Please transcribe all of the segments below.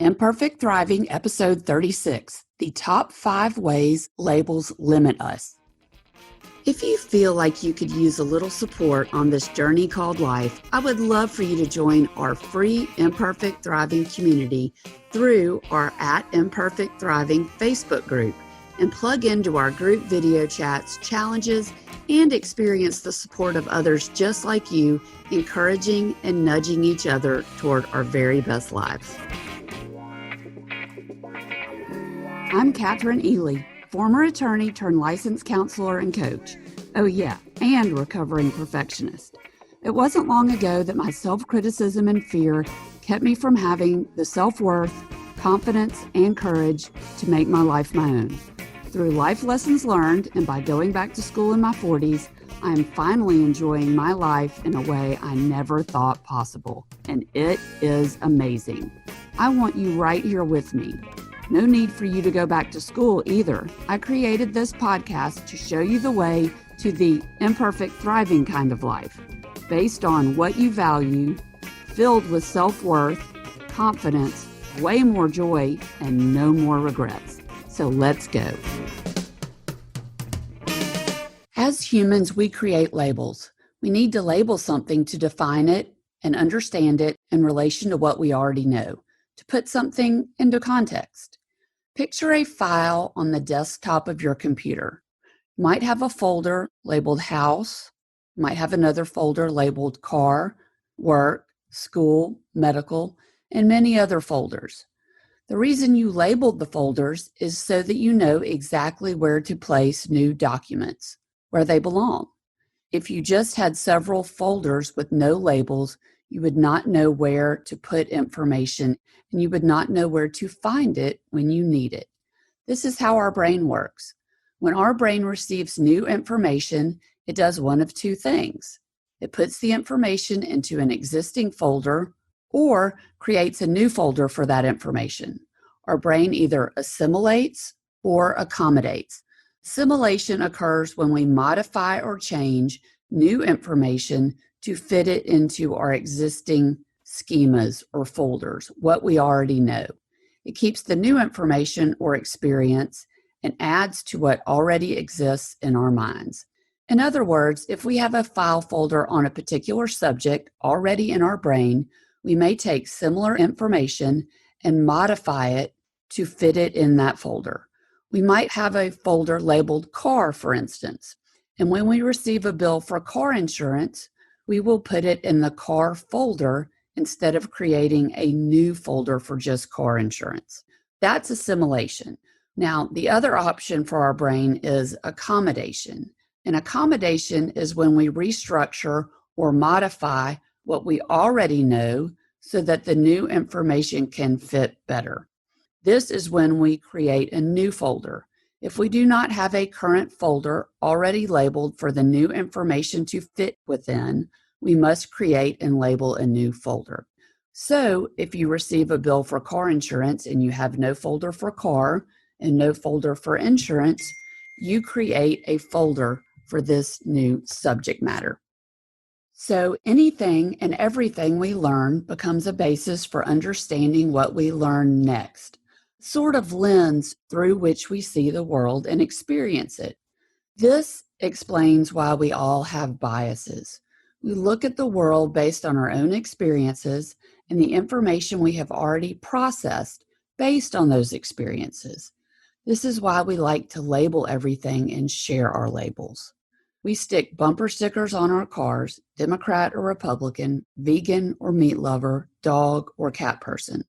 Imperfect Thriving, Episode 36, The Top 5 Ways Labels Limit Us. If you feel like you could use a little support on this journey called life, I would love for you to join our free Imperfect Thriving community through our @Imperfect Thriving Facebook group and plug into our group video chats, challenges, and experience the support of others just like you, encouraging and nudging each other toward our very best lives. I'm Katherine Ely, former attorney turned licensed counselor and coach. Oh yeah, and recovering perfectionist. It wasn't long ago that my self-criticism and fear kept me from having the self-worth, confidence, and courage to make my life my own. Through life lessons learned and by going back to school in my 40s, I am finally enjoying my life in a way I never thought possible, and it is amazing. I want you right here with me. No need for you to go back to school either. I created this podcast to show you the way to the imperfect thriving kind of life, based on what you value, filled with self-worth, confidence, way more joy, and no more regrets. So let's go. As humans, we create labels. We need to label something to define it and understand it in relation to what we already know, to put something into context. Picture a file on the desktop of your computer. You might have a folder labeled house, you might have another folder labeled car, work, school, medical, and many other folders. The reason you labeled the folders is so that you know exactly where to place new documents, where they belong. If you just had several folders with no labels, you would not know where to put information, and you would not know where to find it when you need it. This is how our brain works. When our brain receives new information, it does one of two things. It puts the information into an existing folder or creates a new folder for that information. Our brain either assimilates or accommodates. Assimilation occurs when we modify or change new information to fit it into our existing schemas or folders, what we already know. It keeps the new information or experience and adds to what already exists in our minds. In other words, if we have a file folder on a particular subject already in our brain, we may take similar information and modify it to fit it in that folder. We might have a folder labeled car, for instance, and when we receive a bill for car insurance, we will put it in the car folder instead of creating a new folder for just car insurance. That's assimilation. Now, the other option for our brain is accommodation. And accommodation is when we restructure or modify what we already know so that the new information can fit better. This is when we create a new folder. If we do not have a current folder already labeled for the new information to fit within, we must create and label a new folder. So if you receive a bill for car insurance and you have no folder for car and no folder for insurance, you create a folder for this new subject matter. So anything and everything we learn becomes a basis for understanding what we learn next, sort of lens through which we see the world and experience it. This explains why we all have biases. We look at the world based on our own experiences and the information we have already processed based on those experiences. This is why we like to label everything and share our labels. We stick bumper stickers on our cars, Democrat or Republican, vegan or meat lover, dog or cat person.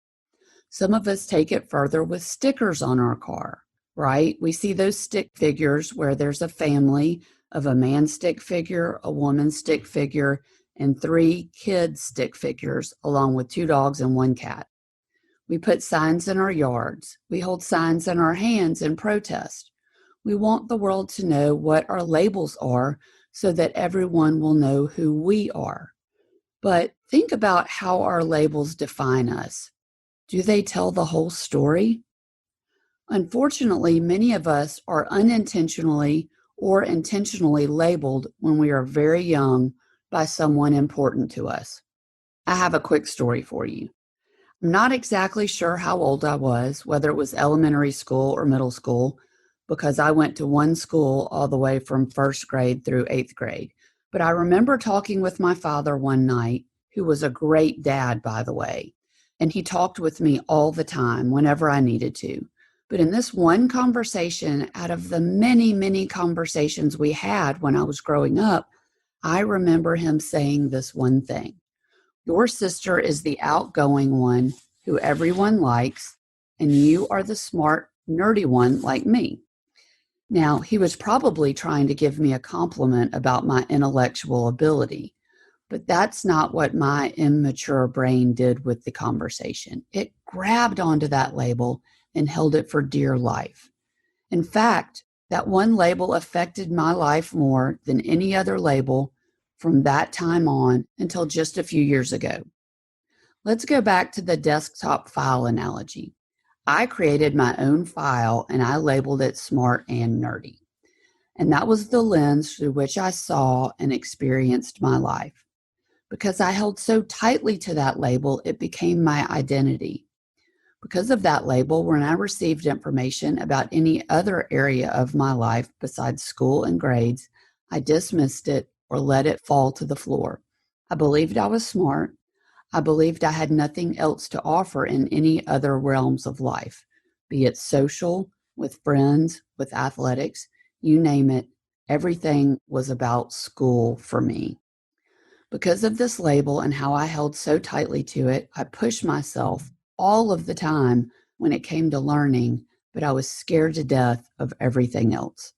Some of us take it further with stickers on our car, right? We see those stick figures where there's a family of a man stick figure, a woman stick figure, and 3 kid stick figures, along with 2 dogs and 1 cat. We put signs in our yards. We hold signs in our hands in protest. We want the world to know what our labels are so that everyone will know who we are. But think about how our labels define us. Do they tell the whole story? Unfortunately, many of us are unintentionally or intentionally labeled when we are very young by someone important to us. I have a quick story for you. I'm not exactly sure how old I was, whether it was elementary school or middle school, because I went to one school all the way from first grade through eighth grade. But I remember talking with my father one night, who was a great dad, by the way, and he talked with me all the time whenever I needed to. But in this one conversation, out of the many, many conversations we had when I was growing up, I remember him saying this one thing. Your sister is the outgoing one who everyone likes, and you are the smart, nerdy one like me. Now, he was probably trying to give me a compliment about my intellectual ability, but that's not what my immature brain did with the conversation. It grabbed onto that label and held it for dear life. In fact, that one label affected my life more than any other label from that time on until just a few years ago. Let's go back to the desktop file analogy. I created my own file and I labeled it smart and nerdy. And that was the lens through which I saw and experienced my life. Because I held so tightly to that label, it became my identity. Because of that label, when I received information about any other area of my life besides school and grades, I dismissed it or let it fall to the floor. I believed I was smart. I believed I had nothing else to offer in any other realms of life, be it social, with friends, with athletics, you name it. Everything was about school for me. Because of this label and how I held so tightly to it, I pushed myself all of the time when it came to learning, but I was scared to death of everything else.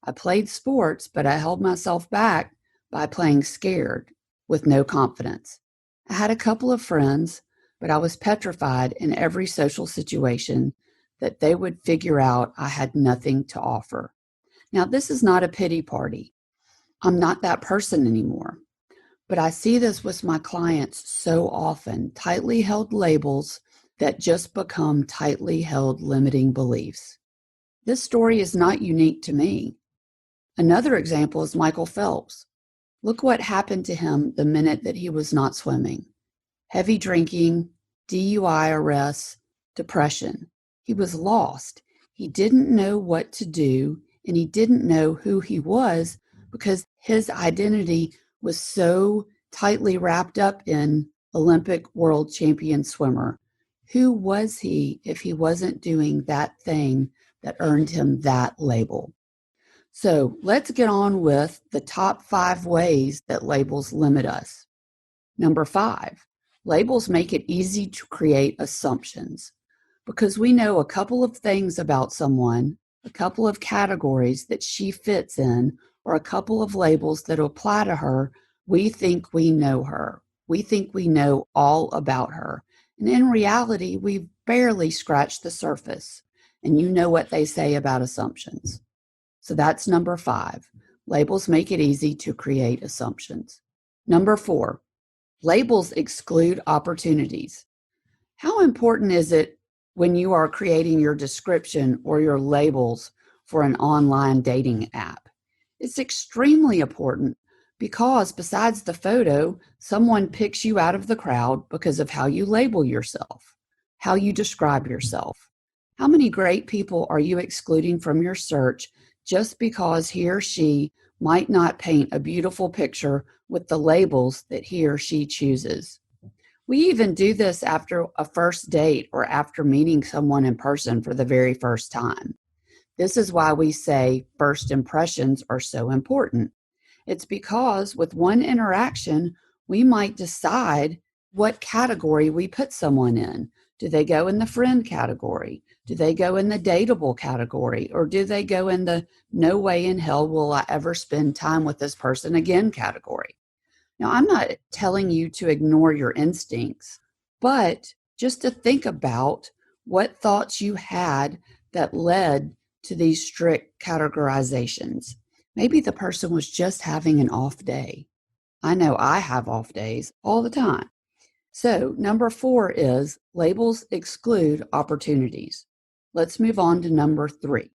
I played sports, but I held myself back by playing scared with no confidence. I had a couple of friends, but I was petrified in every social situation that they would figure out I had nothing to offer. Now, this is not a pity party. I'm not that person anymore. But I see this with my clients so often, tightly held labels that just become tightly held limiting beliefs. This story is not unique to me. Another example is Michael Phelps. Look what happened to him the minute that he was not swimming. Heavy drinking, DUI arrests, depression. He was lost. He didn't know what to do, and he didn't know who he was because his identity was so tightly wrapped up in Olympic world champion swimmer. Who was he if he wasn't doing that thing that earned him that label? So let's get on with the top 5 ways that labels limit us. Number 5, labels make it easy to create assumptions. Because we know a couple of things about someone, a couple of categories that she fits in, or a couple of labels that apply to her, we think we know her. We think we know all about her. And in reality, we've barely scratched the surface. And you know what they say about assumptions. So that's number 5. Labels make it easy to create assumptions. Number 4, labels exclude opportunities. How important is it when you are creating your description or your labels for an online dating app? It's extremely important because besides the photo, someone picks you out of the crowd because of how you label yourself, how you describe yourself. How many great people are you excluding from your search just because he or she might not paint a beautiful picture with the labels that he or she chooses? We even do this after a first date or after meeting someone in person for the very first time. This is why we say first impressions are so important. It's because with one interaction, we might decide what category we put someone in. Do they go in the friend category? Do they go in the dateable category? Or do they go in the no way in hell will I ever spend time with this person again category? Now, I'm not telling you to ignore your instincts, but just to think about what thoughts you had that led to these strict categorizations. Maybe the person was just having an off day. I know I have off days all the time. So, number 4 is labels exclude opportunities. Let's move on to number 3.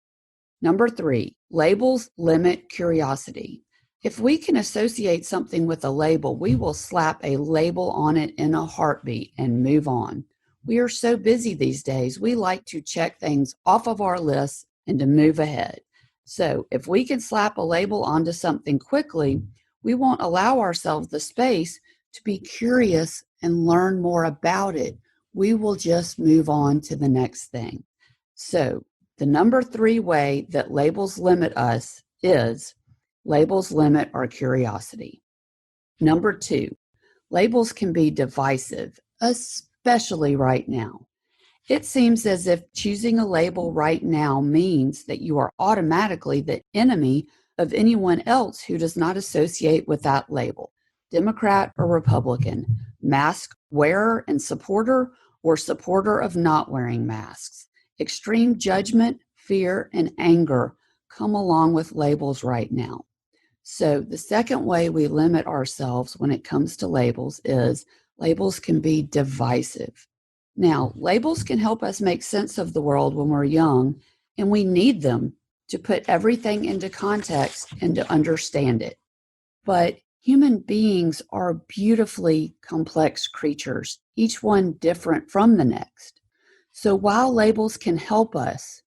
Number 3, labels limit curiosity. If we can associate something with a label, we will slap a label on it in a heartbeat and move on. We are so busy these days, we like to check things off of our list and to move ahead. So if we can slap a label onto something quickly, we won't allow ourselves the space to be curious and learn more about it. We will just move on to the next thing. So the number 3 way that labels limit us is labels limit our curiosity. Number 2, labels can be divisive, especially right now. It seems as if choosing a label right now means that you are automatically the enemy of anyone else who does not associate with that label, Democrat or Republican, mask wearer and supporter, or supporter of not wearing masks. Extreme judgment, fear, and anger come along with labels right now. So the second way we limit ourselves when it comes to labels is labels can be divisive. Now, labels can help us make sense of the world when we're young, and we need them to put everything into context and to understand it. But human beings are beautifully complex creatures, each one different from the next. So while labels can help us,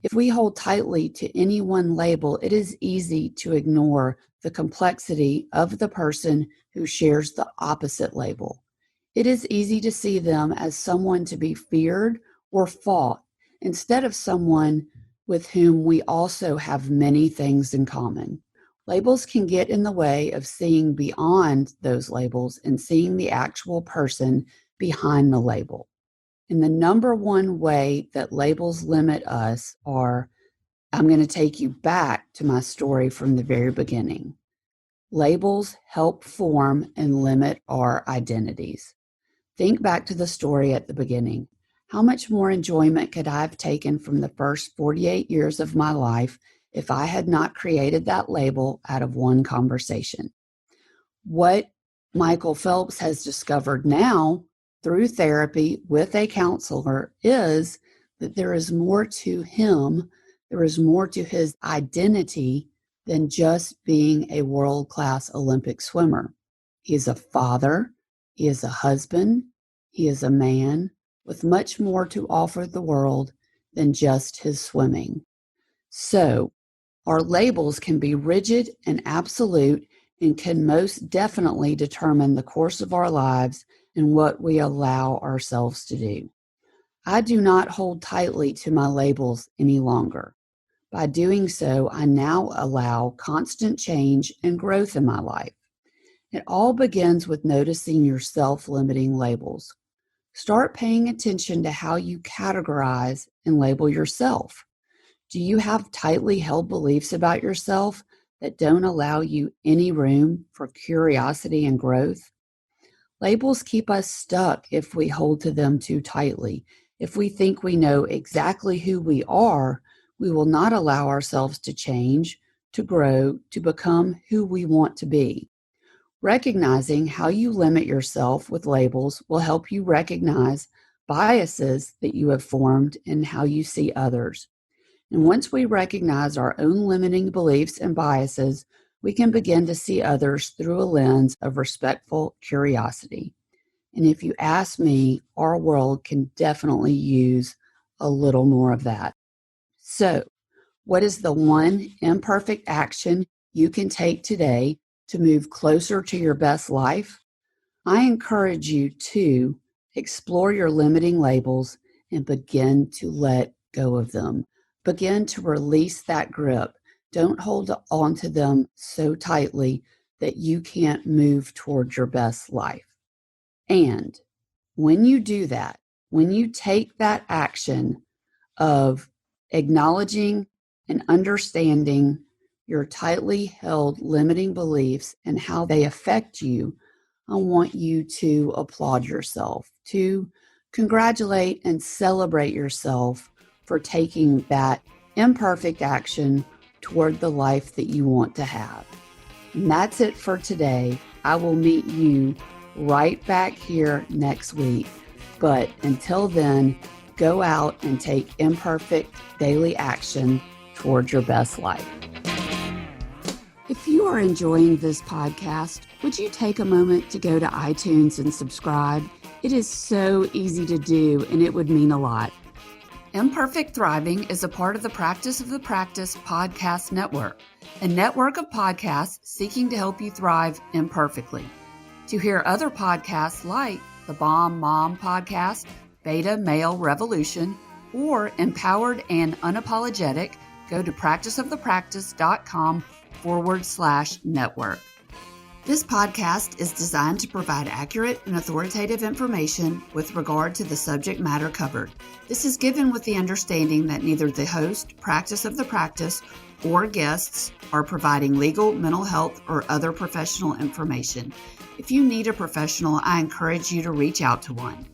if we hold tightly to any one label, it is easy to ignore the complexity of the person who shares the opposite label. It is easy to see them as someone to be feared or fought instead of someone with whom we also have many things in common. Labels can get in the way of seeing beyond those labels and seeing the actual person behind the label. And the number 1 way that labels limit us are, I'm going to take you back to my story from the very beginning. Labels help form and limit our identities. Think back to the story at the beginning. How much more enjoyment could I have taken from the first 48 years of my life if I had not created that label out of one conversation? What Michael Phelps has discovered now through therapy with a counselor is that there is more to him, there is more to his identity than just being a world-class Olympic swimmer. He is a father, he is a husband, he is a man with much more to offer the world than just his swimming. So, our labels can be rigid and absolute and can most definitely determine the course of our lives and what we allow ourselves to do. I do not hold tightly to my labels any longer. By doing so, I now allow constant change and growth in my life. It all begins with noticing your self-limiting labels. Start paying attention to how you categorize and label yourself. Do you have tightly held beliefs about yourself that don't allow you any room for curiosity and growth? Labels keep us stuck if we hold to them too tightly. If we think we know exactly who we are, we will not allow ourselves to change, to grow, to become who we want to be. Recognizing how you limit yourself with labels will help you recognize biases that you have formed in how you see others. And once we recognize our own limiting beliefs and biases, we can begin to see others through a lens of respectful curiosity. And if you ask me, our world can definitely use a little more of that. So, what is the one imperfect action you can take today to move closer to your best life? I encourage you to explore your limiting labels and begin to let go of them. Begin to release that grip. Don't hold on to them so tightly that you can't move toward your best life. And when you do that, when you take that action of acknowledging and understanding your tightly held limiting beliefs and how they affect you, I want you to applaud yourself, to congratulate and celebrate yourself for taking that imperfect action toward the life that you want to have. And that's it for today. I will meet you right back here next week. But until then, go out and take imperfect daily action toward your best life. If you are enjoying this podcast, would you take a moment to go to iTunes and subscribe? It is so easy to do, and it would mean a lot. Imperfect Thriving is a part of the Practice of the Practice podcast network, a network of podcasts seeking to help you thrive imperfectly. To hear other podcasts like the Bomb Mom Podcast, Beta Male Revolution, or Empowered and Unapologetic, go to practiceofthepractice.com/network. This podcast is designed to provide accurate and authoritative information with regard to the subject matter covered. This is given with the understanding that neither the host, Practice of the Practice, or guests are providing legal, mental health, or other professional information. If you need a professional, I encourage you to reach out to one.